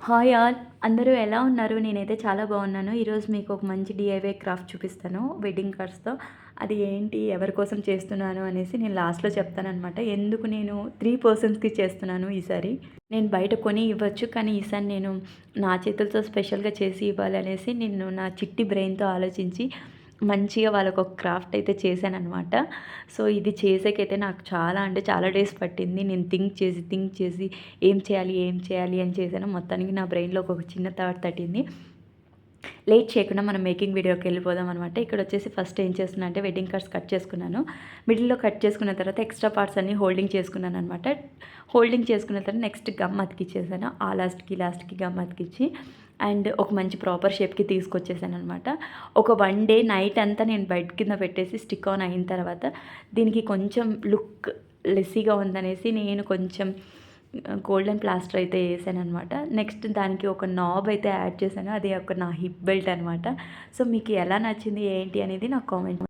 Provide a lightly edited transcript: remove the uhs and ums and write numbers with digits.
Hi all! అందరూ ఎలా ఉన్నారు? నేనైతే చాలా బాగున్నాను. ఈరోజు మీకు ఒక మంచి డీఐవై క్రాఫ్ట్ చూపిస్తాను వెడ్డింగ్ కార్డ్స్‌తో. అది ఏంటి, ఎవరి కోసం చేస్తున్నాను అనేసి నేను లాస్ట్‌లో చెప్తాననమాట. ఎందుకు నేను 3 పర్సన్స్‌కి చేస్తున్నాను ఈసారి. నేను బయట కొని ఇవ్వచ్చు, కానీ ఈసారి నేను నా చేతులతో స్పెషల్‌గా చేసి ఇవ్వాలనేసి నేను నా చిట్టి బ్రెయిన్‌తో ఆలోచించి మంచిగా వాళ్ళకొక క్రాఫ్ట్ అయితే చేశాననమాట. సో, ఇది చేసేకైతే నాకు చాలా అంటే చాలా డేస్ పట్టింది. నేను థింక్ చేసి ఏం చేయాలి అని చేశాను. మొత్తానికి నా బ్రెయిన్‌లో ఒక చిన్న థాట్ తట్టింది. లేట్ చేయకుండా మనం మేకింగ్ వీడియోకి వెళ్ళిపోదాం అనమాట. ఇక్కడొచ్చేసి ఫస్ట్ ఏం చేస్తున్నా అంటే వెడ్డింగ్ కార్డ్స్ కట్ చేసుకున్నాను. మిడిల్‌లో కట్ చేసుకున్న తర్వాత ఎక్స్ట్రా పార్ట్స్ అన్నీ హోల్డింగ్ చేసుకున్నాననమాట. హోల్డింగ్ చేసుకున్న తర్వాత నెక్స్ట్ గమ్ అతికిచ్చేసాను. ఆ లాస్ట్‌కి గమ్ అతికిచ్చి అండ్ ఒక మంచి ప్రాపర్ షేప్‌కి తీసుకొచ్చేసాననమాట. ఒక 1 డే నైట్ అంతా నేను బెడ్ కింద పెట్టేసి స్టిక్ ఆన్ అయిన తర్వాత దీనికి కొంచెం లుక్ లెస్సీగా ఉందనేసి నేను కొంచెం గోల్డెన్ ప్లాస్టర్ అయితే ఏసాననమాట. నెక్స్ట్ దానికి ఒక నాబ్ అయితే యాడ్ చేశాను. అది ఒక నా హిప్ బెల్ట్ అనమాట. సో, మీకు ఎలా నచ్చింది ఏంటి అనేది నాకు కామెంట్